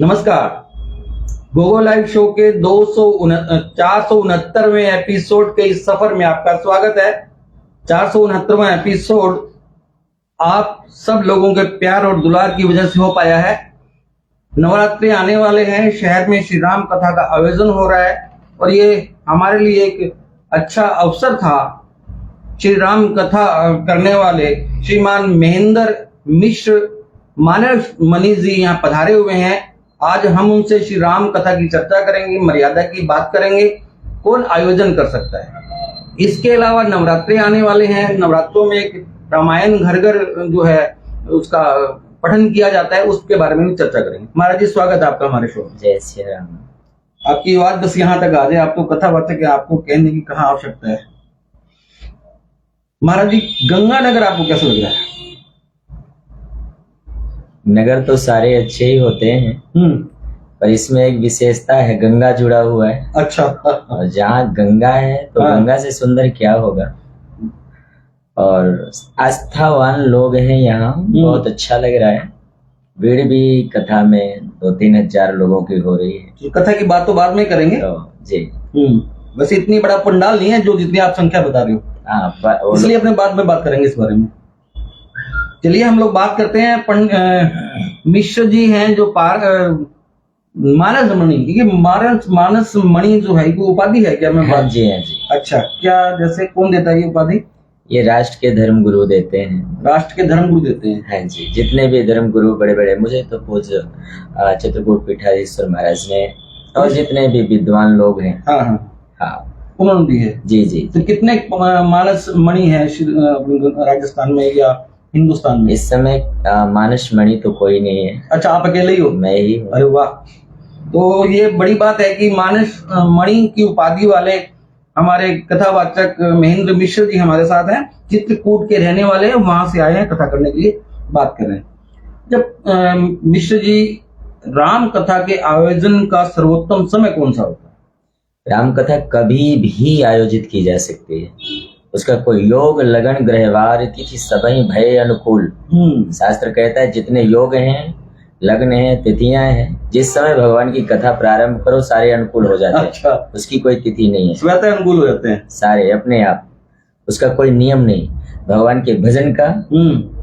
नमस्कार। Gogo live show के 469वें episode के इस सफर में आपका स्वागत है। 469वां एपिसोड आप सब लोगों के प्यार और दुलार की वजह से हो पाया है। नवरात्रि आने वाले हैं, शहर में श्री राम कथा का आयोजन हो रहा है और ये हमारे लिए एक अच्छा अवसर था। श्री राम कथा करने वाले श्रीमान महेंद्र मिश्र मानव मणि जी यहाँ पधारे हुए हैं। आज हम उनसे श्री राम कथा की चर्चा करेंगे, मर्यादा की बात करेंगे, कौन आयोजन कर सकता है। इसके अलावा नवरात्रि आने वाले हैं। नवरात्रों में एक रामायण घर घर जो है उसका पठन किया जाता है, उसके बारे में भी चर्चा करेंगे। महाराज जी, स्वागत है आपका हमारे शो में। जय श्री राम। आपकी आवाज बस यहाँ तक आ जाए, आपको कथा वाचक आपको कहने की कहाँ आवश्यकता है। महाराज जी, गंगानगर आपको कैसा लग रहा है? नगर तो सारे अच्छे ही होते हैं, पर इसमें एक विशेषता है, गंगा जुड़ा हुआ है। अच्छा। और जहाँ गंगा है तो गंगा से सुंदर क्या होगा। और आस्थावान लोग हैं यहाँ, बहुत अच्छा लग रहा है। भीड़ भी कथा में 2-3 हजार लोगों की हो रही है। तो कथा की बात तो बाद में करेंगे तो जी। वैसे इतनी बड़ा पंडाल नहीं है जो जितनी आप संख्या बता रहे हो, इसलिए अपने बाद में बात करेंगे इस बारे में। चलिए हम लोग बात करते हैं। मिश्र जी हैं जो मानस मणि, ये मानस मणि जो है वो उपाधि है क्या? मैं हाँ जी, हाँ जी। अच्छा, क्या जैसे कौन देता है ये उपाधि? ये राष्ट्र के धर्म गुरु देते हैं। राष्ट्र के धर्म गुरु देते हैं? हाँ जी, जितने भी धर्म गुरु बड़े बड़े, मुझे तो पूज्य चित्रकूट पीठाधीश्वर महाराज ने और जितने भी विद्वान लोग हैं, हाँ हाँ हाँ, उन्होंने दी है। जी जी। तो कितने मानस मणि है राजस्थान में या हिंदुस्तान में? इस समय मानस मणि तो कोई नहीं है। अच्छा, आप अकेले ही हो? मैं ही हूँ। अरे वाह, तो ये बड़ी बात है कि मानस मणि की उपाधि वाले हमारे कथावाचक महेंद्र मिश्र जी हमारे साथ हैं। चित्रकूट के रहने वाले हैं, वहां से आए हैं कथा करने के लिए, बात कर रहे हैं। जब मिश्र जी, राम कथा के आयोजन का सर्वोत्तम समय कौन सा होता है? राम कथा कभी भी आयोजित की जा सकती है। उसका कोई योग लगन ग्रहवार तिथि सबही भय अनुकूल। शास्त्र कहता है जितने योग हैं, लग्न हैं, तिथियां हैं, जिस समय भगवान की कथा प्रारंभ करो सारे अनुकूल हो जाते हैं। अच्छा। उसकी कोई तिथि नहीं है, स्वतः अनुकूल हो जाते हैं सारे अपने आप। उसका कोई नियम नहीं। भगवान के भजन का,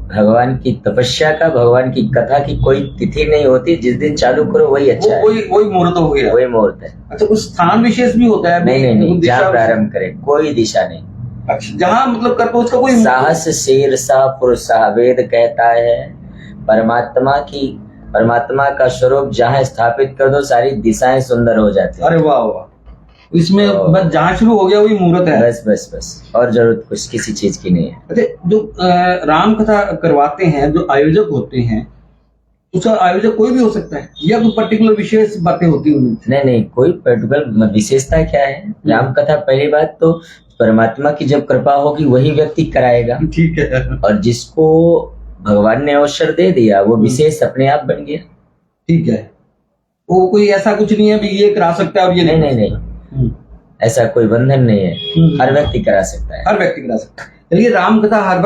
भगवान की तपस्या का, भगवान की कथा की कोई तिथि नहीं होती। जिस दिन चालू करो वही अच्छा है। वही मुहूर्त हो गया, वही मुहूर्त है। अच्छा, कुछ स्थान विशेष भी होता है? नहीं, जहाँ प्रारंभ करे, कोई दिशा नहीं। अच्छा, जहाँ मतलब करते उसका कोई साहस शीर सा पुरुषा वेद कहता है। परमात्मा का स्वरूप जहाँ स्थापित कर दो सारी दिशाएं सुंदर हो जाती है। अरे वाह वाह, इसमें बस जहाँ शुरू हो गया वही मुहूर्त है। बस और जरूरत कुछ किसी चीज की नहीं है। अच्छा, जो राम कथा करवाते हैं, जो आयोजक होते हैं, उसका आयोजक कोई भी हो सकता है या कोई पर्टिकुलर विशेष बातें होती है? नहीं, कोई पर्टिकुलर विशेषता क्या है? राम कथा पहली बात तो परमात्मा की जब कृपा होगी वही व्यक्ति कराएगा। ठीक है। और जिसको भगवान ने अवसर दे दिया वो विशेष अपने आप बन गया। ठीक है। वो कोई ऐसा कुछ नहीं है भी ये करा सकता है और ये नहीं, ऐसा कोई बंधन नहीं है। हर व्यक्ति करा सकता है। हर व्यक्ति करा सकता है। चलिए, राम कथा हर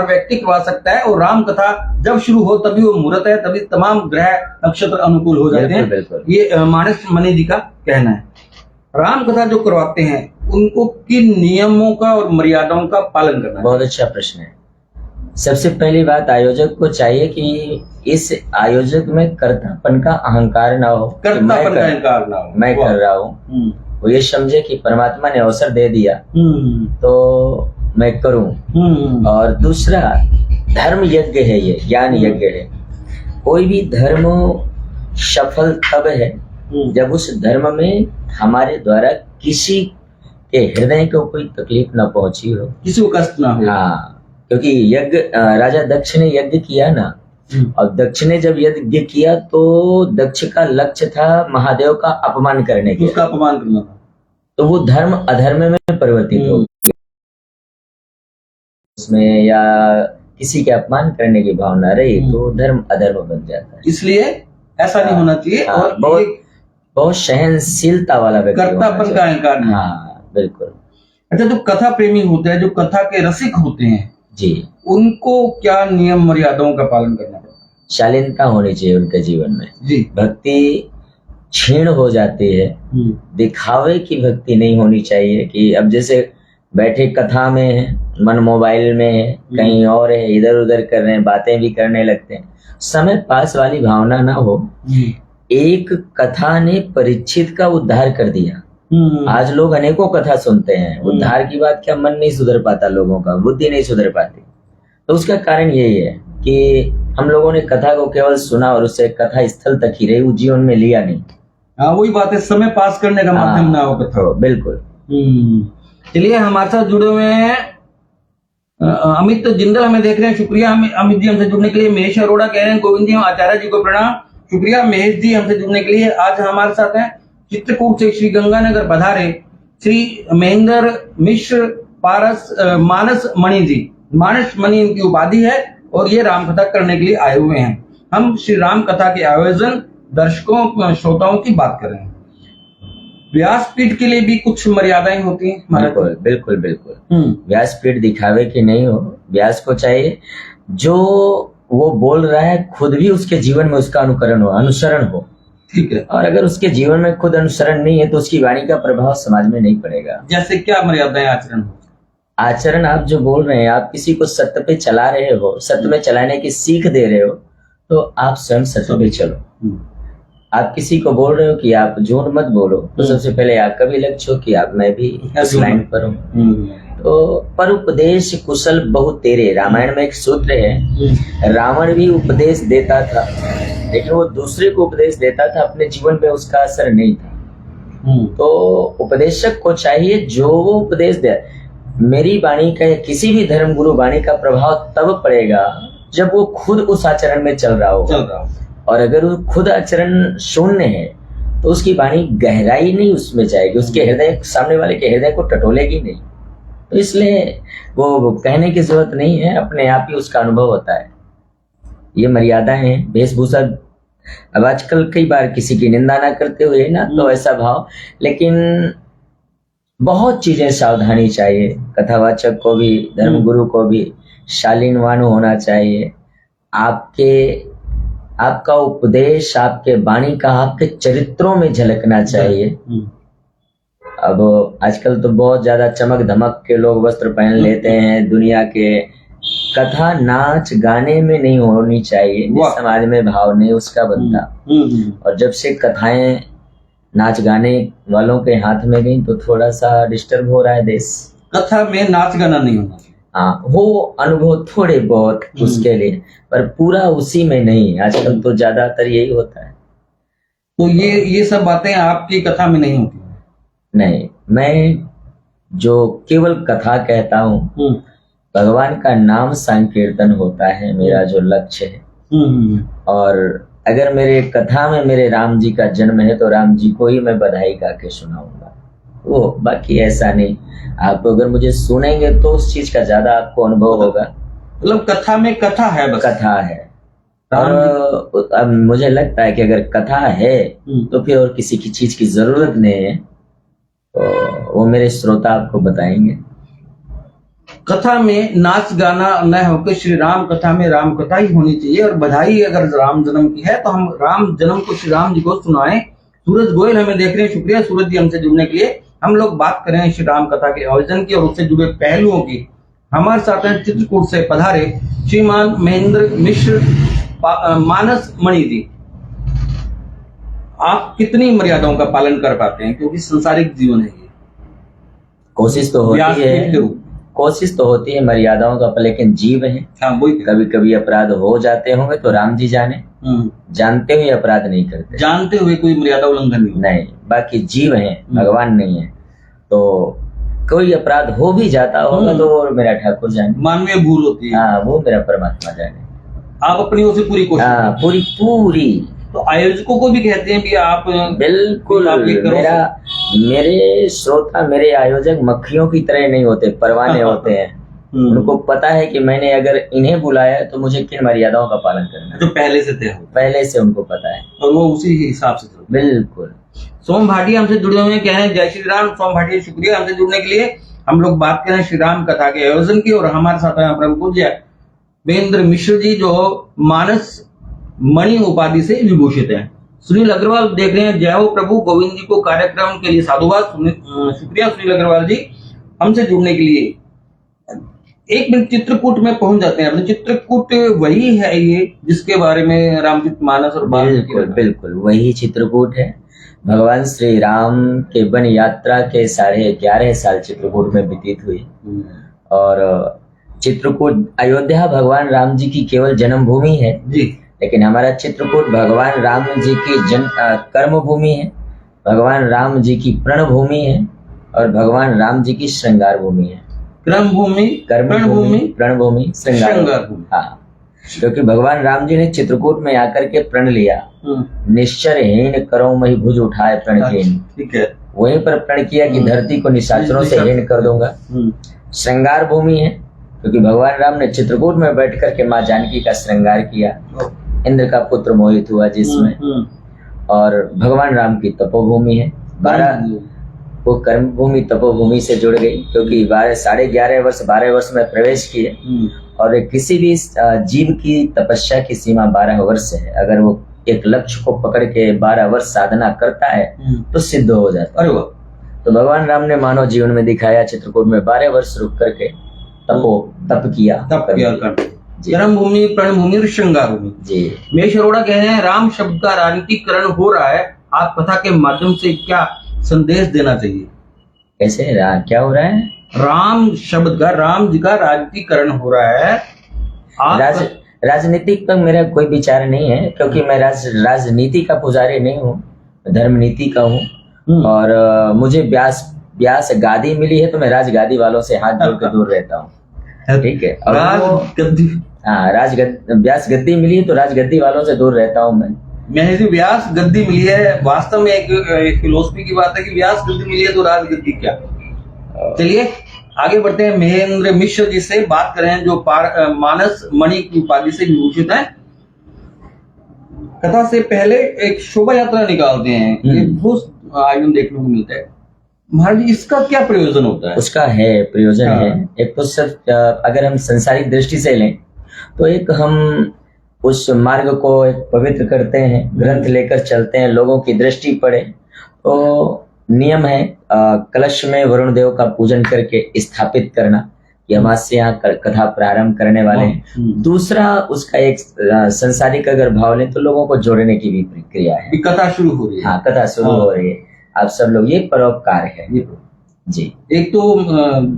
व्यक्ति करवा सकता है और राम कथा जब शुरू हो तभी वो मुहूर्त है, तभी तमाम ग्रह नक्षत्र अनुकूल हो जाते हैं। बिल्कुल। ये मानस मणि जी का कहना है। राम कथा जो करवाते हैं उनको किन नियमों का और मर्यादाओं का पालन करना है? बहुत अच्छा प्रश्न है। सबसे पहली बात, आयोजक को चाहिए कि इस आयोजक में कर्तापन का अहंकार ना हो। कर्तापन का अहंकार ना हो। मैं कर रहा हूँ। वो ये समझे कि परमात्मा ने अवसर दे दिया तो मैं करूं। और दूसरा, धर्म यज्ञ है, ये ज्ञान यज्ञ है। कोई भी धर्म सफल तब है जब उस धर्म में हमारे द्वारा किसी के हृदय को कोई तकलीफ न पहुंची हो, किसी को कष्ट ना हो। हाँ, क्योंकि यज्ञ, राजा दक्ष ने यज्ञ किया ना, और दक्ष ने जब यज्ञ किया तो दक्ष का लक्ष्य था महादेव का अपमान करने के, उसका अपमान करना था। तो वो धर्म अधर्म में परिवर्तित हो गया उसमें, या किसी के अपमान करने की भावना रही तो धर्म अधर्म बन जाता है। इसलिए ऐसा नहीं होना चाहिए। और बहुत सहनशीलता वाला व्यक्ति, कर्तापन का अहंकार नहीं। हाँ बिल्कुल। अच्छा, जो कथा प्रेमी होते हैं, जो कथा के रसिक होते हैं जी, उनको क्या नियम मर्यादाओं का पालन करना पड़ता है? शालीनता होनी चाहिए उनके जीवन में। जी। भक्ति क्षीण हो जाती है, दिखावे की भक्ति नहीं होनी चाहिए कि अब जैसे बैठे कथा में है, मन मोबाइल में है, कहीं और है, इधर उधर कर रहे हैं, बातें भी करने लगते हैं, समय पास वाली भावना ना हो। एक कथा ने परीक्षित का उद्धार कर दिया। आज लोग अनेकों कथा सुनते हैं, उद्धार की बात क्या, मन नहीं सुधर पाता, लोगों का बुद्धि नहीं सुधर पाती। तो उसका कारण यही है कि हम लोगों ने कथा को केवल सुना और उससे कथा स्थल तक ही रही, वो जीवन में लिया नहीं। हाँ, वही बात है, समय पास करने का माध्यम ना हो कथा। बिल्कुल। चलिए, हमारे साथ जुड़े हुए हैं अमित जिंदल, हमें देख रहे हैं, शुक्रिया अमित जी हमसे जुड़ने के लिए। महेश अरोड़ा कह रहे हैं गोविंद जी आचार्य जी को प्रणाम, शुक्रिया महेश जी हमसे जुड़ने के लिए। आज हमारे साथ हैं चित्रकूट से श्री गंगानगर पधारे श्री महेंद्र मिश्र पारस मानस मणि जी। मानस मणि इनकी उपाधि है और ये रामकथा करने के लिए आए हुए हैं। हम श्री राम कथा के आयोजन, दर्शकों, श्रोताओं की बात कर रहे हैं। व्यासपीठ के लिए भी कुछ मर्यादाएं होती हैं। बिल्कुल बिल्कुल बिल्कुल। व्यासपीठ दिखावे की नहीं हो, व्यास को चाहिए जो वो बोल रहा है खुद भी उसके जीवन में उसका अनुकरण हो, अनुसरण हो। ठीक है। और अगर उसके जीवन में खुद अनुसरण नहीं है तो उसकी वाणी का प्रभाव समाज में नहीं पड़ेगा। जैसे क्या मर्यादाएं आचरण हो? आचरण आप जो बोल रहे हैं, आप किसी को सत्य पे चला रहे हो, सत्य में चलाने की सीख दे रहे हो, तो आप स्वयं सत्य पे चलो। आप किसी को बोल रहे हो कि आप झूठ मत बोलो, तो सबसे पहले आपका भी लक्ष्य हो कि आप मैं भी इस लाइन पर हूँ। तो पर उपदेश कुशल बहुत तेरे, रामायण में एक सूत्र है, रावण भी उपदेश देता था लेकिन वो दूसरे को उपदेश देता था, अपने जीवन पे उसका असर नहीं था। तो उपदेशक को चाहिए जो वो उपदेश दे। मेरी वाणी का या किसी भी धर्म गुरु वाणी का प्रभाव तब पड़ेगा जब वो खुद उस आचरण में चल रहा हो। और अगर वो खुद आचरण शून्य है तो उसकी वाणी गहराई नहीं उसमें जाएगी, उसके हृदय, सामने वाले के हृदय को टटोलेगी नहीं। तो इसलिए वो कहने की जरूरत नहीं है, अपने आप ही उसका अनुभव होता है। ये मर्यादा है। वेशभूषा, अब आजकल कई बार किसी की निंदा ना करते हुए ना तो ऐसा भाव, लेकिन बहुत चीजें सावधानी चाहिए। कथावाचक को भी, धर्मगुरु को भी शालीनवान होना चाहिए। आपका उपदेश, आपके वाणी का आपके चरित्रों में झलकना चाहिए। अब आजकल तो बहुत ज्यादा चमक धमक के लोग वस्त्र पहन लेते हैं दुनिया के। कथा नाच गाने में नहीं होनी चाहिए, जिस समाज में भाव नहीं उसका बनता। और जब से कथाएं नाच गाने वालों के हाथ में गई तो थोड़ा सा डिस्टर्ब हो रहा है देश। कथा में नाच गाना नहीं होना। हाँ, हो अनुभव थोड़े बहुत उसके लिए, पर पूरा उसी में नहीं। आजकल तो ज्यादातर यही होता है। तो ये सब बातें आपकी कथा में नहीं होती? नहीं, मैं जो केवल कथा कहता हूँ, भगवान का नाम संकीर्तन होता है मेरा जो लक्ष्य है। और अगर मेरे कथा में मेरे राम जी का जन्म है तो राम जी को ही मैं बधाई गा के सुनाऊंगा। वो बाकी ऐसा नहीं। आप अगर मुझे सुनेंगे तो उस चीज का ज्यादा आपको अनुभव होगा। मतलब कथा में कथा है, बस कथा है। और अब मुझे लगता है कि अगर कथा है तो फिर और किसी की चीज की जरूरत नहीं है। तो वो मेरे श्रोता आपको बताएंगे। कथा में नाच गाना न होकर श्री राम कथा में राम कथा ही होनी चाहिए। और बधाई अगर राम जन्म की है तो हम राम जन्म को श्री राम जी को सुनाएं। सूरज गोयल हमें देख रहे हैं, शुक्रिया सूरज जी हमसे जुड़ने के लिए। हम लोग बात करें श्री राम कथा के आयोजन की और उससे जुड़े पहलुओं की। हमारे साथ हैं चित्रकूट से पधारे श्रीमान महेंद्र मिश्र मानस मणि जी। आप कितनी मर्यादाओं का पालन कर पाते हैं, क्योंकि संसारिक जीवन है ये? कोशिश तो होती है मर्यादाओं का, लेकिन जीव है। कभी कभी अपराध हो जाते होंगे तो राम जी जाने। जानते हुए अपराध नहीं करते, जानते हुए कोई मर्यादा उल्लंघन नहीं। बाकी जीव है, भगवान नहीं है। तो कोई अपराध हो भी जाता होगा तो वो मेरा ठाकुर जाने, मानवीय भूल होती है। हाँ, वो मेरा परमात्मा जाने। आप अपनी ओर से पूरी कोशिश? हाँ, पूरी। तो आयोजकों को भी कहते हैं कि आप बिल्कुल, मेरे श्रोता, मेरे आयोजक मक्खियों की तरह नहीं होते, परवाने होते हैं। उनको पता है कि मैंने अगर इन्हें बुलाया है तो मुझे किन मर्यादाओं का पालन करना है, तो पहले से तय हो, पहले से उनको पता है और वो उसी हिसाब से चलते। बिल्कुल। सोम भाटिया हमसे जुड़े हुए हैं, कह रहे हैं जय श्री राम। सोम भाटिया शुक्रिया हमसे जुड़ने के लिए। हम लोग बात करें श्री राम कथा के आयोजन की और हमारे साथ हैं परम पूज्य महेंद्र मिश्र जी, जो मानस मणि उपाधि से विभूषित हैं। सुनील अग्रवाल देख रहे हैं, जय हो प्रभु गोविंद जी को कार्यक्रम के लिए साधुवाद। शुक्रिया सुनील अग्रवाल जी हमसे जुड़ने के लिए। एक मिनट चित्रकूट में पहुंच जाते हैं। अपने चित्रकूट वही है ये जिसके बारे में रामचरितमानस और बिल्कुल बिल्कुल वही चित्रकूट है। भगवान श्री राम के वन यात्रा के 11.5 साल चित्रकूट में व्यतीत हुई। और चित्रकूट अयोध्या भगवान राम जी की केवल जन्मभूमि है जी, लेकिन हमारा चित्रकूट भगवान राम जी की कर्म भूमि है, भगवान राम जी की प्रण भूमि है और भगवान राम जी की श्रृंगार भूमि है। कर्म भूमि, प्रण भूमि, श्रृंगार भूमि। हाँ, क्योंकि भगवान राम जी ने चित्रकूट में आकर के प्रण लिया, निश्चरहीन करो मही भुज उठाए प्रणहीन। ठीक है, वहीं पर प्रण किया कि धरती को निशाचरों से हीन कर दूंगा। श्रृंगार भूमि है क्योंकि भगवान राम ने चित्रकूट में बैठ करके माँ जानकी का श्रृंगार किया, इंद्र का पुत्र मोहित हुआ जिसमें। और भगवान राम की तपोभूमि है। 12 वो कर्म भूमि तपोभूमि से जुड़ गई क्योंकि 12 वर्ष में प्रवेश किए। और किसी भी जीव की तपस्या की सीमा 12 वर्ष है। अगर वो एक लक्ष्य को पकड़ के 12 वर्ष साधना करता है तो सिद्ध हो जाता है। अरे वाह! तो भगवान राम ने मानव जीवन में दिखाया, चित्रकूट में 12 वर्ष रुक करके तप किया। कर्म भूमि, प्रण भूमि और श्रृंगार भूमि। जी, मेष अरोड़ा कह रहे हैं राम शब्द का राजनीतिकरण हो रहा है, आप कथा के माध्यम से क्या संदेश देना चाहिए? कैसे क्या हो रहा है? राम शब्द का, राम जी का राजनीतिकरण हो रहा है। राजनीतिक पर मेरा कोई विचार नहीं है क्योंकि मैं राजनीति का पुजारी नहीं हूँ, धर्म नीति का हूँ। और मुझे व्यास गादी मिली है तो मैं राजगादी वालों से हाथ जोड़ के दूर रहता हूँ। ठीक है, और व्यास गद्दी मिली है तो राजगद्दी वालों से दूर रहता हूँ मैं जो व्यास गद्दी मिली है, वास्तव में एक फिलोसफी की बात है कि व्यास गद्दी मिली है तो राजगद्दी क्या। चलिए आगे बढ़ते हैं। महेंद्र मिश्र जी से बात करें जो मानस मणि की उपाधि से विभूषित है। कथा से पहले एक शोभा यात्रा निकालते हैं, एक आयोजन देखने को मिलता है। महाराज जी इसका क्या प्रयोजन होता है? उसका है प्रयोजन है एक तो सिर्फ अगर हम संसारिक दृष्टि से लें तो एक हम उस मार्ग को एक पवित्र करते हैं, ग्रंथ लेकर चलते हैं, लोगों की दृष्टि पड़े। तो नियम है कलश में वरुण देव का पूजन करके स्थापित करना कि हम आज से यहाँ कथा प्रारंभ करने वाले हैं। दूसरा उसका एक संसारिक अगर भाव लें तो लोगों को जोड़ने की भी प्रक्रिया है। कथा शुरू हो रही है। हाँ, कथा शुरू हो रही है। आप सब लोग, ये परोपकार है जी। एक तो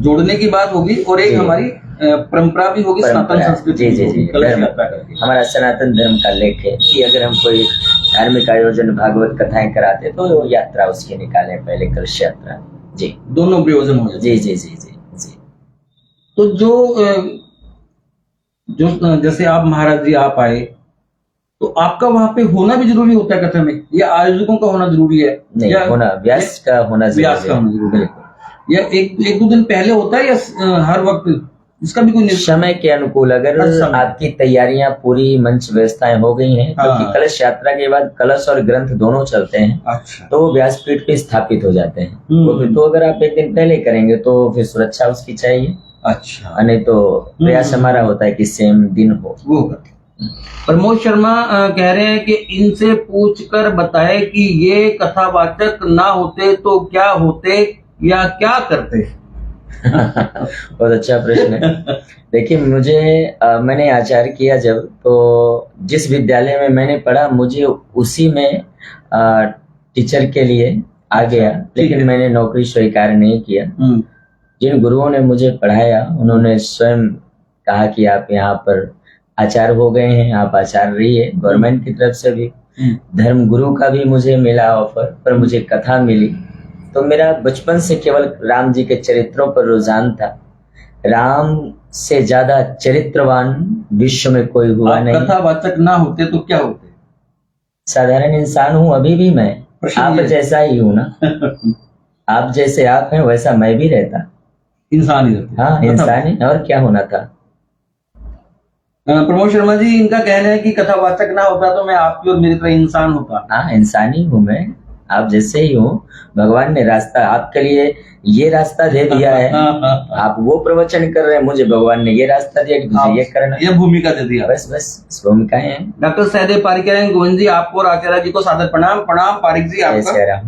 जोड़ने की बात होगी और एक हमारी परंपरा भी होगी, सनातन संस्कृति। जी। हमारा सनातन धर्म का लेख है कि अगर हम कोई धार्मिक आयोजन भागवत कथाएं कराते तो यात्रा उसकी निकालें, पहले कलश यात्रा। जी, दोनों प्रयोजन हो जाते। जी। तो जो जैसे आप महाराज जी आप आए तो आपका वहां पे होना भी जरूरी होता है कथा में, या आयोजकों का होना जरूरी है? नहीं, या होना व्यास का होना जरूरी है, या एक दो दिन पहले होता है या हर वक्त? इसका भी कोई समय के अनुकूल अगर आपकी तैयारियां पूरी, मंच व्यवस्थाएं हो गई हैं, क्योंकि कलश यात्रा के बाद कलश और ग्रंथ दोनों चलते हैं। अच्छा। तो व्यासपीठ पे स्थापित हो जाते हैं। तो अगर आप एक दिन पहले करेंगे तो फिर सुरक्षा उसकी चाहिए। अच्छा। नहीं तो प्रयास हमारा होता है कि सेम दिन हो। प्रमोद शर्मा कह रहे हैं कि इनसे पूछकर बताए कि ये कथावाचक ना होते तो क्या होते या क्या करते? बहुत अच्छा प्रश्न है। देखिए मुझे मैंने आचार्य किया जब, तो जिस विद्यालय में मैंने पढ़ा मुझे उसी में टीचर के लिए आ गया, लेकिन मैंने नौकरी स्वीकार नहीं किया। जिन गुरुओं ने मुझे पढ़ाया उन्होंने स्वयं कहा कि आप यहाँ पर आचार्य हो गए हैं, आप आचार्य रहिए। गवर्नमेंट की तरफ से भी, धर्म गुरु का भी मुझे मिला ऑफर, पर मुझे कथा मिली। तो मेरा बचपन से केवल राम जी के चरित्रों पर रुझान था। राम से ज्यादा चरित्रवान विश्व में कोई हुआ नहीं। कथावाचक ना होते तो क्या होते? साधारण इंसान हूँ अभी भी मैं, आप जैसा ही हूँ ना। आप जैसे आप हैं वैसा मैं भी रहता, इंसान ही रहता। हाँ, इंसान ही, और क्या होना था। प्रमोद शर्मा जी इनका कहना है कि कथावाचक ना होता तो मैं आपकी और मेरी तरह इंसान होता। हाँ, इंसान ही हूँ मैं। आप जैसे ही हो, भगवान ने रास्ता आपके लिए ये रास्ता दे दिया है। आप वो प्रवचन कर रहे हैं, मुझे भगवान ने ये रास्ता दिया कि तुझे ये करना, ये भूमिका दे दिया। बस बस भूमिकाएं हैं। डॉक्टर सहदेव पारिक कह रहे हैं, गोविंद जी आपको और आचार्य जी को सादर प्रणाम। प्रणाम पारिक जी आपका।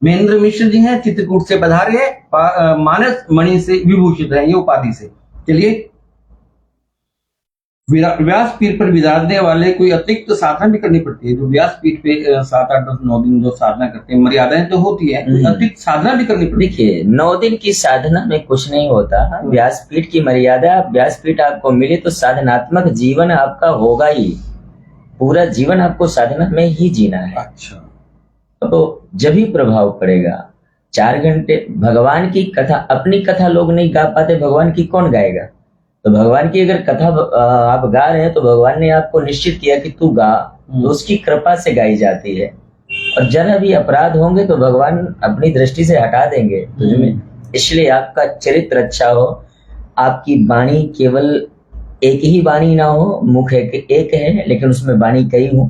महेंद्र मिश्र जी हैं, चित्रकूट से पधारे, मानस मणि से विभूषित है, ये उपाधि से। चलिए, व्यासपीठ पर विराजने वाले कोई अतिरिक्त साधना भी करनी पड़ती है? जो व्यासपीठ पे 7, 8, 10, 9 दिन जो साधना करते हैं, मर्यादाएं तो होती है, अतिरिक्त साधना भी करनी पड़ती है। देखिए, 9 दिन की साधना में कुछ नहीं होता। व्यासपीठ की मर्यादा, व्यासपीठ आपको मिले तो साधनात्मक जीवन आपका होगा ही, पूरा जीवन आपको साधना में ही जीना है। अच्छा, तो जब ही प्रभाव पड़ेगा। 4 घंटे भगवान की कथा, अपनी कथा लोग नहीं गा पाते, भगवान की कौन गाएगा? तो भगवान की अगर कथा आप गा रहे हैं तो भगवान ने आपको निश्चित किया कि तू गा, तो उसकी कृपा से गाई जाती है। और जरा भी अपराध होंगे तो भगवान अपनी दृष्टि से हटा देंगे तुझमें। इसलिए आपका चरित्र अच्छा हो, आपकी वाणी केवल एक ही वाणी ना हो, मुख एक है लेकिन उसमें वाणी कई हो।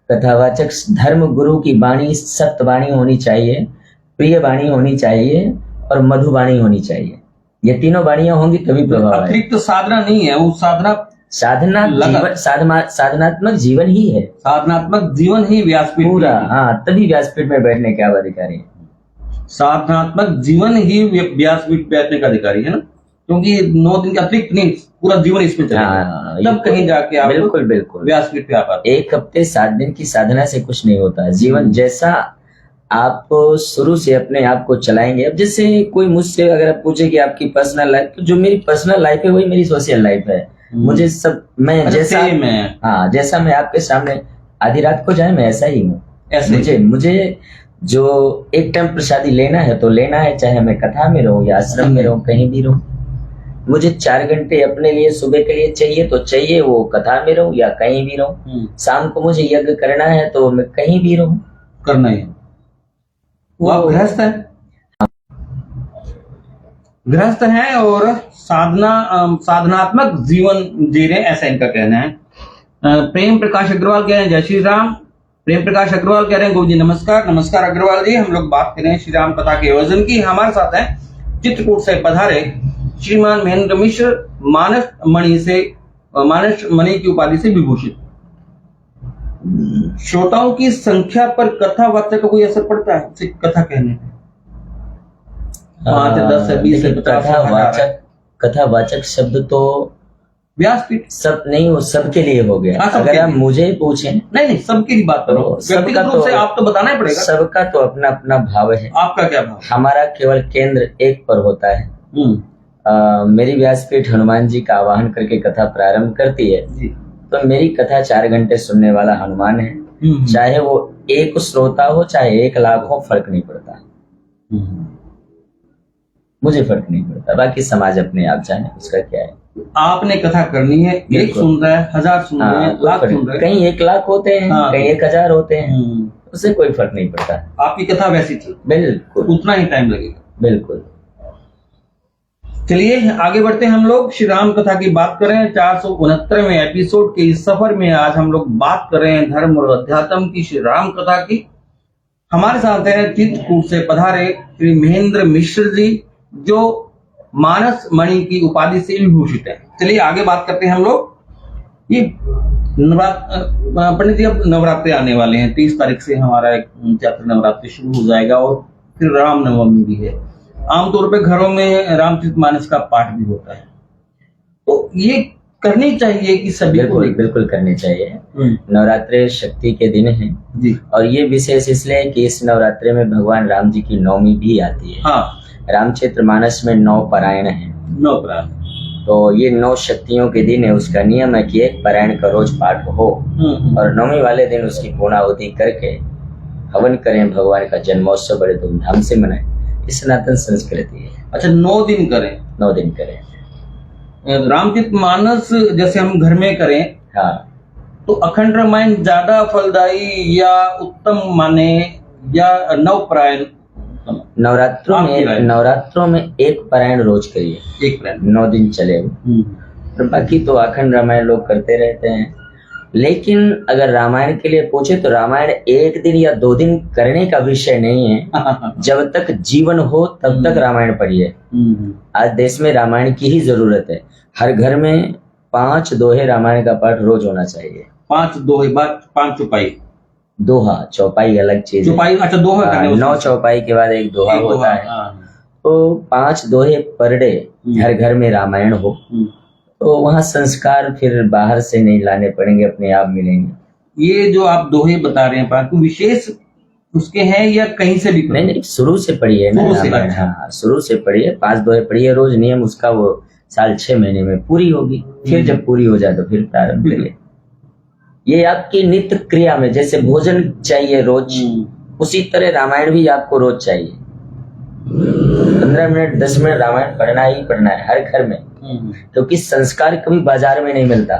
कथावाचक धर्म गुरु की वाणी सत्य वाणी होनी चाहिए, प्रिय वाणी होनी चाहिए और मधु वाणी होनी चाहिए। ये तीनों वाणियां होंगी तभी प्रभाव है। अतिरिक्त साधना नहीं है, वो साधनात्मक जीवन ही है। साधनात्मक जीवन ही व्यासपीठ पूरा, हाँ, तभी व्यासपीठ में बैठने के आप अधिकारी हैं। साधनात्मक जीवन ही व्यासपीठ बैठने का अधिकारी है ना, क्योंकि 9 दिन का अतिरिक्त नहीं, पूरा जीवन इसमें चलेगा, तब कहीं जाके आप बिल्कुल व्यासपीठ पे आ पाते। 1 हफ्ते 7 दिन की साधना से कुछ नहीं होता है। जीवन जैसा आप शुरू से अपने आप को चलाएंगे। अब जैसे कोई मुझसे अगर आप पूछे कि आपकी पर्सनल लाइफ, तो जो मेरी पर्सनल लाइफ है वही मेरी सोशल लाइफ है। मुझे सब, मैं जैसा, हाँ, जैसा मैं आपके सामने आधी रात को जाए मैं ऐसा ही हूँ। मुझे जो एक टाइम प्रसादी लेना है तो लेना है, चाहे मैं कथा में रहूं या आश्रम में रहूं, कहीं भी रहूं। मुझे 4 घंटे अपने लिए सुबह के लिए चाहिए तो चाहिए, वो कथा में रहूं या कहीं भी रहूं। शाम को मुझे यज्ञ करना है तो मैं कहीं भी रहूं, करना ही। वो गृहस्थ है, गृहस्थ है और साधनात्मक जीवन जी रहे, ऐसा इनका कहना है। प्रेम प्रकाश अग्रवाल कह रहे हैं, जय श्री राम। प्रेम प्रकाश अग्रवाल कह रहे हैं, गुरु जी नमस्कार। नमस्कार अग्रवाल जी। हम लोग बात करें श्री राम कथा के आयोजन की। हमारे साथ है चित्रकूट से पधारे श्रीमान महेंद्र मिश्र, मानस मणि की उपाधि से विभूषित। श्रोताओं की संख्या पर कथावाचक का कोई असर पड़ता है सिर्फ कथा कहने पे? 5 से 10 से 20 से 50 कथावाचक शब्द तो व्यासपीठ सब नहीं, वो सबके लिए हो गया। अगर आप मुझे पूछें, नहीं सबकी ही बात करो, सबका तो आप तो बताना ही पड़ेगा। सबका तो अपना अपना भाव है। आपका क्या भाव? हमारा केवल केंद्र एक पर होता है। मेरी व्यासपीठ हनुमान जी का आवाहन करके कथा प्रारंभ करती है जी। तो मेरी कथा 4 घंटे सुनने वाला हनुमान है। चाहे वो 1 श्रोता हो चाहे 1 लाख हो, फर्क नहीं पड़ता। मुझे फर्क नहीं पड़ता, बाकी समाज अपने आप जाने उसका क्या है। आपने कथा करनी है, 1 सुन रहा है, 1000 सुन रहे हैं, लाख सुन रहे हैं, कहीं 1 लाख होते हैं, कहीं 1000 होते हैं, उससे कोई फर्क नहीं पड़ता। आपकी कथा वैसी थी, बिल्कुल उतना ही टाइम लगेगा। बिल्कुल। चलिए आगे बढ़ते हैं। हम लोग श्री राम कथा की बात कर रहे हैं 469वें एपिसोड के इस सफर में। आज हम लोग बात कर रहे हैं धर्म और अध्यात्म की, श्री राम कथा की। हमारे साथ है चित्रकूट से पधारे श्री महेंद्र मिश्र जी, जो मानस मणि की उपाधि से विभूषित है। चलिए आगे बात करते हैं हम लोग। ये पंडित जी, अब नवरात्रे आने वाले हैं, 30 तारीख से हमारा एक चैत्र नवरात्रि शुरू हो जाएगा और फिर रामनवमी भी है। आमतौर पे घरों में रामचरितमानस का पाठ भी होता है, तो ये करनी चाहिए कि सभी को? बिल्कुल करनी चाहिए। नवरात्रे शक्ति के दिन हैं जी, और ये विशेष इसलिए कि इस नवरात्रे में भगवान राम जी की नवमी भी आती है। हाँ, रामचरितमानस में 9 पारायण है। 9 पारायण, तो ये 9 शक्तियों के दिन है। उसका नियम है कि 1 पारायण का रोज पाठ हो और नवमी वाले दिन उसकी पूर्णाहुति करके हवन करें। भगवान का जन्मोत्सव बड़े धूमधाम से मनाएं। ये सनातन संस्कृति है। अच्छा, 9 दिन करें? 9 दिन करें। रामचरितमानस जैसे हम घर में करें, हाँ, तो अखंड रामायण ज्यादा फलदायी या उत्तम माने या 9 पारायण? नवरात्रों में 1 पारायण रोज करिए, 1 पारायण 9 दिन चले। और बाकी तो अखंड रामायण लोग करते रहते हैं। लेकिन अगर रामायण के लिए पूछे तो रामायण 1 दिन या 2 दिन करने का विषय नहीं है। जब तक जीवन हो तब तक रामायण पढ़िए। आज देश में रामायण की ही जरूरत है। हर घर में 5 दोहे रामायण का पाठ रोज होना चाहिए। 5 दोहे बाद 5 चौपाई। दोहा, चौपाई अलग चीज है। चौपाई, अच्छा दोहा करने 9 चौपाई के बाद एक दोहा होता है। तो 5 दोहे पर डे हर घर में रामायण हो तो वहाँ संस्कार फिर बाहर से नहीं लाने पड़ेंगे, अपने आप मिलेंगे। ये जो आप दोहे बता रहे हैं पाठ, कोई विशेष उसके हैं या कहीं से भी? नहीं, शुरू से पढ़िए ना रामायण। हाँ, शुरू से पढ़िए, 5 दोहे पढ़िए रोज। नियम उसका वो साल 6 महीने में पूरी होगी। फिर जब पूरी हो जाए तो फिर प्रारंभ करिए। ये आपकी नित्य क्रिया में जैसे भोजन चाहिए रोज, उसी तरह रामायण भी आपको रोज चाहिए। 15 मिनट 10 मिनट रामायण पढ़ना ही पढ़ना है हर घर में, क्योंकि संस्कार कभी बाजार में नहीं मिलता,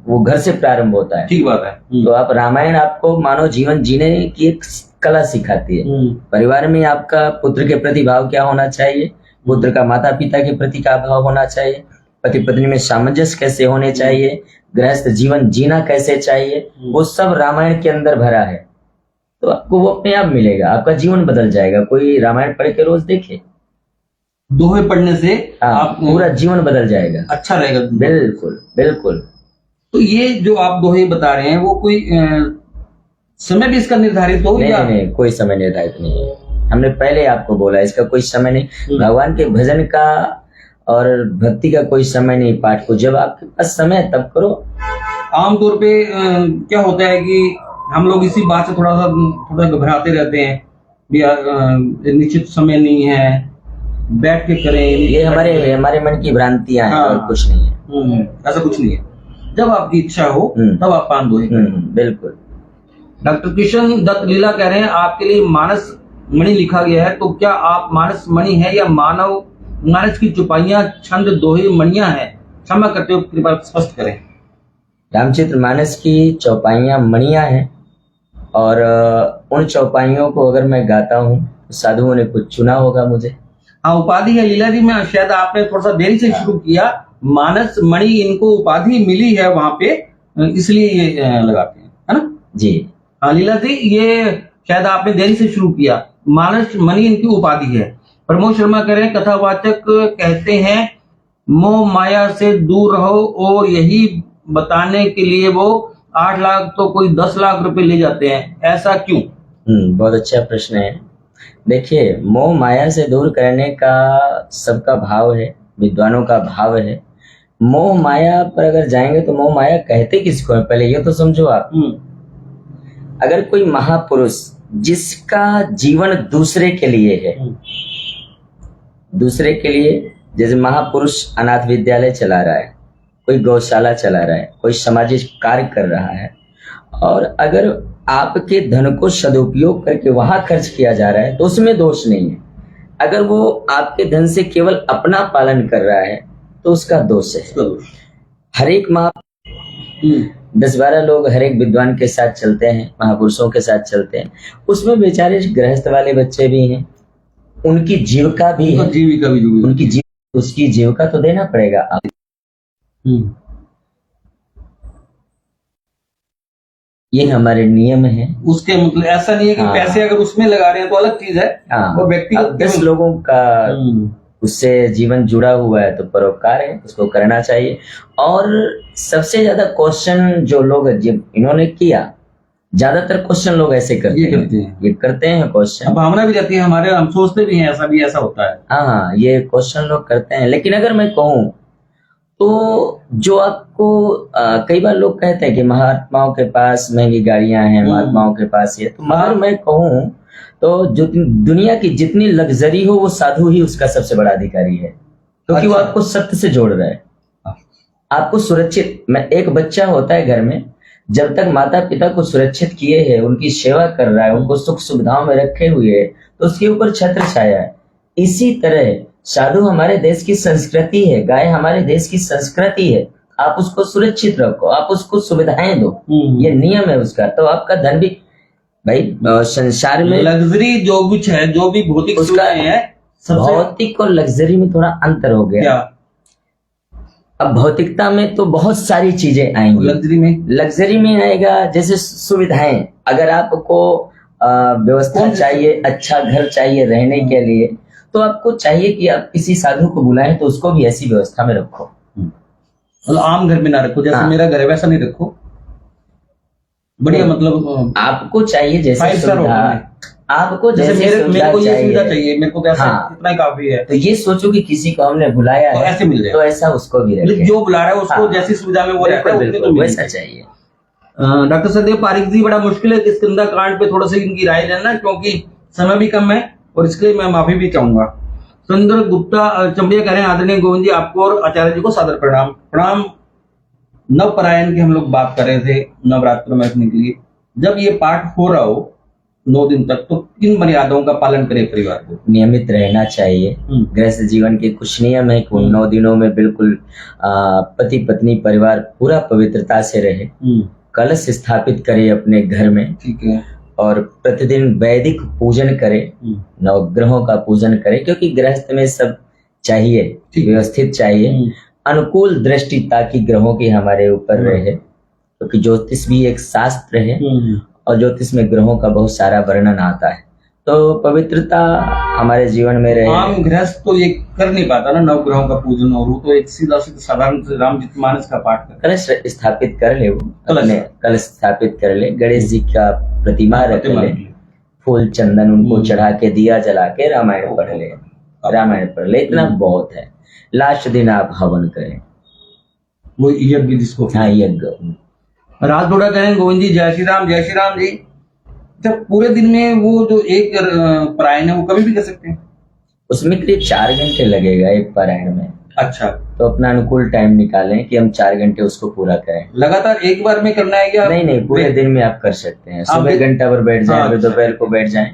वो घर से प्रारंभ होता है। ठीक बात है। तो आप रामायण आपको मानव जीवन जीने की एक कला सिखाती है। परिवार में आपका पुत्र के प्रति भाव क्या होना चाहिए, पुत्र का माता पिता के प्रति क्या भाव होना चाहिए, पति पत्नी में सामंजस्य कैसे होने चाहिए, गृहस्थ जीवन जीना कैसे चाहिए, वो सब रामायण के अंदर भरा है। तो आपको वो अपने आप मिलेगा, आपका जीवन बदल जाएगा। कोई रामायण पढ़ के रोज देखे, दोहे पढ़ने से आप पूरा जीवन बदल जाएगा, अच्छा रहेगा। बिल्कुल बिल्कुल। तो ये जो आप दोहे बता रहे हैं वो कोई समय भी इसका निर्धारित हो? नहीं, कोई समय निर्धारित नहीं है। हमने पहले आपको बोला इसका कोई समय नहीं। भगवान के भजन का और भक्ति का कोई समय नहीं। पाठ को जब आपके पास समय तब करो। आमतौर पे क्या होता है कि हम लोग इसी बात से थोड़ा घबराते रहते हैं, निश्चित समय नहीं है, बैठ के करें। ये हमारे मन की भ्रांतियां हैं और कुछ नहीं है। ऐसा कुछ नहीं है। जब आपकी इच्छा हो तब आप 5 दोहे करें। बिल्कुल। डॉक्टर किशन दत्त लीला कह रहे हैं आपके लिए मानस मणि लिखा गया है, तो क्या आप मानस मणि है या मानस की चौपाइयां छंद दोहे मणियां हैं? क्षमा करते हो, कृपया स्पष्ट करें। रामचरित्र मानस की चौपाइयां मणियां हैं और उन चौपाइयों को अगर मैं गाता हूँ तो साधुओं ने कुछ चुना होगा मुझे। हाँ, उपाधि है लीला जी में, शायद आपने थोड़ा सा देरी से शुरू किया। मानस मणि इनको उपाधि मिली है वहां पे, इसलिए ये लगाते हैं, है ना जी? हाँ लीला जी, ये शायद आपने देरी से शुरू किया। मानस मणि इनकी उपाधि है। प्रमोद शर्मा कह रहे हैं कथावाचक कहते हैं मोह माया से दूर रहो, और यही बताने के लिए वो 8 लाख तो कोई 10 लाख रुपए ले जाते हैं, ऐसा क्यों? बहुत अच्छा प्रश्न है। देखिए, मोह माया से दूर करने का सबका भाव है, विद्वानों का भाव है। मोह माया पर अगर जाएंगे तो मोह माया कहते किसको है, पहले ये तो समझो आप। अगर कोई महापुरुष जिसका जीवन दूसरे के लिए है, दूसरे के लिए, जैसे महापुरुष अनाथ विद्यालय चला रहा है, कोई गौशाला चला रहा है, कोई सामाजिक कार्य कर रहा है, और अगर आपके धन को सदुपयोग करके वहां खर्च किया जा रहा है तो उसमें दोष नहीं है। अगर वो आपके धन से केवल अपना पालन कर रहा है तो उसका दोष है। हर एक 10-12 लोग हर एक विद्वान के साथ चलते हैं, महापुरुषों के साथ चलते हैं, उसमें बेचारे गृहस्थ वाले बच्चे भी हैं, उनकी जीविका भी है, जीविका भी उनकी उसकी जीविका तो देना पड़ेगा आप। ये हमारे नियम है। उसके मतलब ऐसा नहीं है कि पैसे अगर उसमें लगा रहे हैं तो अलग चीज है। वो व्यक्तिगत 10 लोगों का उससे जीवन जुड़ा हुआ है तो परोपकार है, उसको करना चाहिए। और सबसे ज्यादा क्वेश्चन जो लोग इन्होंने किया, ज्यादातर क्वेश्चन लोग ऐसे करते हैं क्वेश्चन। भावना भी रहती है हमारे, हम सोचते भी हैं ऐसा भी ऐसा होता है। हाँ, ये क्वेश्चन लोग करते हैं। लेकिन अगर मैं कहूँ तो जो आपको कई बार लोग कहते हैं कि महात्माओं के पास महंगी गाड़ियां हैं, महात्माओं के पास ये, तो मगर मैं कहूँ तो जो दुनिया की जितनी लग्जरी हो वो साधु ही उसका सबसे बड़ा अधिकारी है, क्योंकि वो आपको सत्य से जोड़ रहा है, आपको सुरक्षित। मैं एक बच्चा होता है घर में, जब तक माता पिता को सुरक्षित किए है, उनकी सेवा कर रहा है, उनको सुख सुविधाओं में रखे हुए है, तो उसके ऊपर छत्र छाया है। इसी तरह साधु हमारे देश की संस्कृति है, गाय हमारे देश की संस्कृति है। आप उसको सुरक्षित रखो, आप उसको सुविधाएं दो, ये नियम है उसका। तो आपका धन भी भाई संसार में लग्जरी जो कुछ है, जो भी भौतिक उसका है, भौतिक और लग्जरी में थोड़ा अंतर हो गया। अब भौतिकता में तो बहुत सारी चीजें आएंगी। लग्जरी में आएगा जैसे सुविधाएं, अगर आपको व्यवस्था चाहिए, अच्छा घर चाहिए रहने के लिए, तो आपको चाहिए कि आप किसी साधु को बुलाएं तो उसको भी ऐसी व्यवस्था में रखो। मतलब आम घर में ना रखो, जैसे मेरा घर है वैसा नहीं रखो, बढ़िया। मतलब आपको चाहिए जैसे सुविधा, आपको जैसे मेरे को ये सुविधा चाहिए, मेरे को तो ऐसा इतना ही काफी है। तो ये सोचो कि किसी को हमने बुलाया तो है ऐसे मिल जाए, तो ऐसा उसको भी रखे। जो बुला रहा है उसको जैसी सुविधा में वो रहता है तो वैसा चाहिए। डॉक्टर सदेव पारिक जी, बड़ा मुश्किल है कि स्कंदा कांड पे थोड़ा सा इनकी राय लेना, क्योंकि समय भी कम है और इसके लिए मैं माफी भी चाहूंगा। सुंदर गुप्ता चंबिया कह रहे हैं, आदरणीय गोविंद जी आपको और आचार्य जी को सादर प्रणाम। प्रणाम। नवपरायण की हम लोग बात कर रहे थे, नवरात्र में रखने के लिए जब ये पाठ हो रहा हो 9 दिन तक, तो किन मर्यादाओं का पालन करे परिवार को? नियमित रहना चाहिए। गृहस्थ जीवन के कुछ नियम है कि 9 दिनों में बिल्कुल पति पत्नी परिवार पूरा पवित्रता से रहे। कलश स्थापित करे अपने घर में, ठीक है, और प्रतिदिन वैदिक पूजन करे, नवग्रहों का पूजन करे, क्योंकि गृहस्थ में सब चाहिए, व्यवस्थित चाहिए, अनुकूल दृष्टि ताकि ग्रहों की हमारे ऊपर रहे, क्योंकि ज्योतिष भी एक शास्त्र है और ज्योतिष में ग्रहों का बहुत सारा वर्णन आता है। तो पवित्रता हमारे जीवन में रहे। आम गृहस्थ तो ये कर नहीं पाता ना नवग्रहों का पूजन, और वो तो एक सीधा साधारण रामचरितमानस का पाठ कर। कलश स्थापित कर ले, वो कलश स्थापित कर ले, गणेश जी का प्रतिमा रख ले, फूल चंदन उनको चढ़ा के दिया जला के रामायण पढ़ ले, रामायण पढ़ ले, इतना बहुत है। लास्ट दिन आप हवन करें, वो यज्ञ जिसको, हाँ यज्ञ। राज थोड़ा कहें, गोविंद जी जय श्री राम, जय श्री राम जी। जब पूरे दिन में वो जो एक पारायण है वो कभी भी कर सकते हैं? उसमें करीब 4 घंटे लगेगा एक पारायण में। अच्छा, तो अपना अनुकूल टाइम निकालें कि हम 4 घंटे उसको पूरा करें। लगातार एक बार में करना है या नहीं, पूरे दिन में आप कर सकते हैं। सुबह घंटा भर बैठ जाए, फिर दोपहर को बैठ जाए,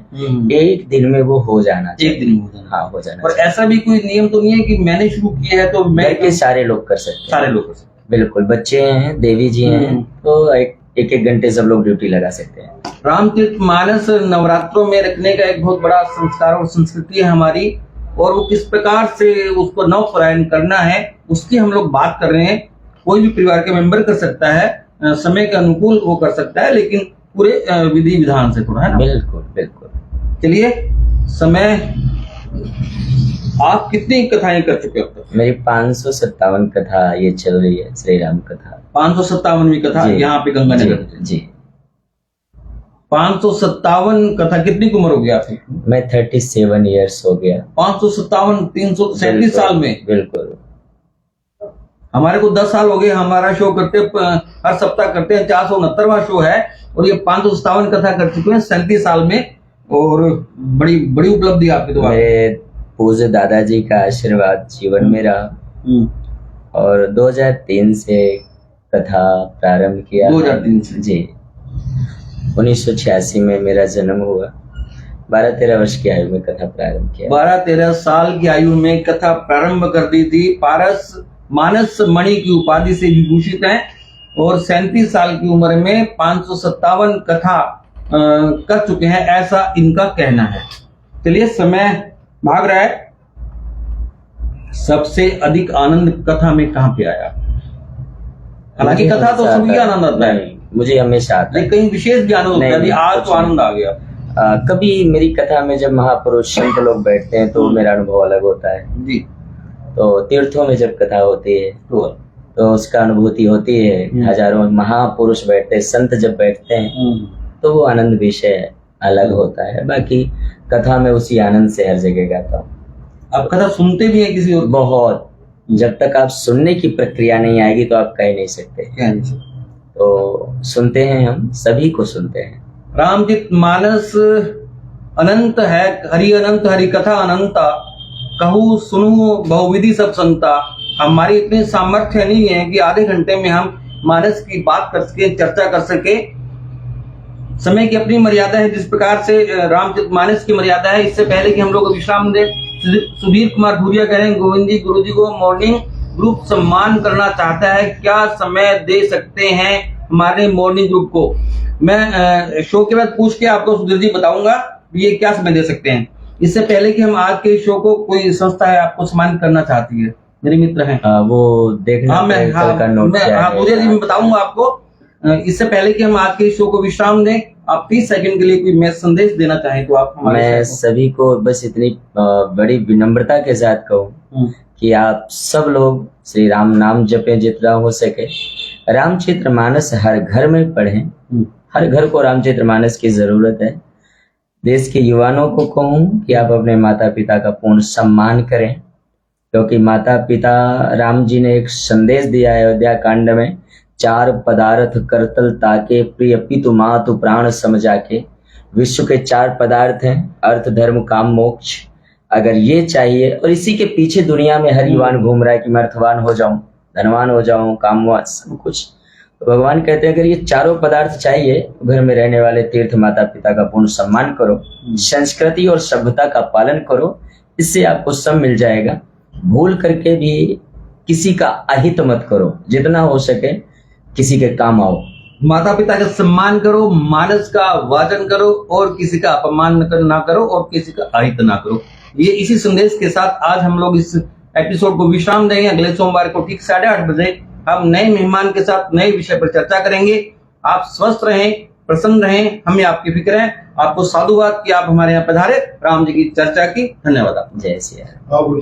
एक दिन में वो हो जाना चाहिए। एक दिन में हो जाना, हाँ हो जाना। और ऐसा भी कोई नियम तो नहीं है कि मैंने शुरू किया है तो मैं के सारे लोग कर सकते हैं? सारे लोग कर सकते हैं, बिल्कुल। बच्चे हैं, देवी जी हैं, तो एक घंटे सब लोग ड्यूटी लगा सकते हैं। रामचरितमानस नवरात्रों में रखने का एक बहुत बड़ा संस्कार और संस्कृति है हमारी, और वो किस प्रकार से उसको नवपरायण करना है उसकी हम लोग बात कर रहे हैं। कोई भी परिवार के मेंबर कर सकता है, समय के अनुकूल वो कर सकता है, लेकिन पूरे विधि विधान से थोड़ा, है ना? बिल्कुल बिल्कुल। चलिए, समय आप कितनी कथाएं कर चुके हो अब तक? मेरी 557 कथा ये चल रही है, श्री राम कथा। 557वीं कथा यहाँ पे गंगानगर जी। 557 कथा। कितनी उम्र हो गया आपकी? मैं 37 ईयर्स हो गया। 557, 337 साल में। बिल्कुल। हमारे को 10 साल हो गए हमारा शो करते, हर सप्ताह करते हैं, 469वां शो है, और ये 557 कथा कर चुके हैं 37 साल में, और बड़ी बड़ी उपलब्धि आपके द्वारा। मेरे पूज्य दादाजी का आशीर्वाद जीवन में रहा, और 2003 से कथा प्रारंभ किया। 2003 से? जी। 1986 में मेरा जन्म हुआ। 12-13 वर्ष की आयु में कथा प्रारंभ किया। 12-13 साल की आयु में कथा प्रारंभ कर दी थी। पारस मानस मणि की उपाधि से विभूषित हैं, और 37 साल की उम्र में 557 कथा कर चुके हैं, ऐसा इनका कहना है। चलिए, समय भाग रहा है। सबसे अधिक आनंद कथा में कहाँ पे आया? हालांकि कथा तो सभी आनंद आता है, मुझे हमेशा आता है, कहीं विशेष भी आनंद होता है। आज तो आनंद आ गया। कभी मेरी कथा में जब महापुरुष संत लोग बैठते हैं तो मेरा अनुभव अलग होता है जी। तो तीर्थों में जब कथा होती है तो उसका अनुभूति होती है। हजारों महापुरुष बैठते हैं, संत जब बैठते हैं तो वो आनंद विषय अलग होता है। बाकी कथा में उसी आनंद से हर जगह गाता हूँ। आप कथा सुनते भी हैं किसी और? बहुत। जब तक आप सुनने की प्रक्रिया नहीं आएगी तो आप कह नहीं सकते। तो सुनते हैं, हम सभी को सुनते हैं। रामचरितमानस अनंत है, हरि अनंत, हरि कथा अनंता, कहूँ सुनू बहुविधि सब संता। हमारी इतनी सामर्थ्य नहीं है कि आधे घंटे में हम मानस की बात कर सके, चर्चा कर सके। समय की अपनी मर्यादा है, जिस प्रकार से रामचरितमानस की मर्यादा है। इससे पहले कि हम लोग विश्राम दें, सुधीर कुमार भूरिया कह रहे हैं, गोविंद जी गुरु जी को मॉर्निंग ग्रुप सम्मान करना चाहता है, क्या समय दे सकते हैं हमारे मॉर्निंग ग्रुप को? मैं शो के बाद पूछ के आपको सुधीर जी बताऊंगा ये क्या समय दे सकते हैं। इससे पहले कि हम आज के शो को, कोई संस्था है आपको सम्मानित करना चाहती है, मेरे मित्र हैं। वो देखना हाँ मैं कल का नोट क्या है। मुझे मैं बताऊंगा आपको। इससे पहले कि हम आज के शो को विश्राम दें, आप 30 सेकंड के लिए कोई मैं संदेश देना चाहें तो आप हमारे मैं सभी को बस इतनी बड़ी विनम्रता के साथ कहूँ कि आप सब लोग श्री राम नाम जपें जितना हो सके। रामचरितमानस हर घर में पढ़ें, हर घर को रामचरितमानस की जरूरत है। देश के युवाओं को कहूँ कि आप अपने माता पिता का पूर्ण सम्मान करें, क्योंकि माता पिता राम जी ने एक संदेश दिया है अयोध्या कांड में, 4 पदार्थ करतल ताके प्रिय पितु मातु प्राण समझा के। विश्व के 4 पदार्थ हैं, अर्थ धर्म काम मोक्ष। अगर ये चाहिए, और इसी के पीछे दुनिया में हर युवान घूम रहा है कि मैं अर्थवान हो जाऊं, धनवान हो जाऊं, कामवान, सब कुछ। तो भगवान कहते हैं अगर ये 4 पदार्थ चाहिए, घर में रहने वाले तीर्थ माता पिता का पूर्ण सम्मान करो, संस्कृति और सभ्यता का पालन करो, इससे आपको सब मिल जाएगा। भूल करके भी किसी का अहित मत करो, जितना हो सके किसी के काम आओ। माता पिता का सम्मान करो, मानस का वाचन करो, और किसी का अपमान ना करो, और किसी का अहित ना करो। ये इसी संदेश के साथ आज हम लोग इस एपिसोड को विश्राम देंगे। अगले सोमवार को ठीक 8:30 बजे हम नए मेहमान के साथ नए विषय पर चर्चा करेंगे। आप स्वस्थ रहें, प्रसन्न रहें, हमें आपकी फिक्र है। आपको साधुवाद कि आप हमारे यहाँ पधारे, राम जी की चर्चा की। धन्यवाद। जय श्री राम।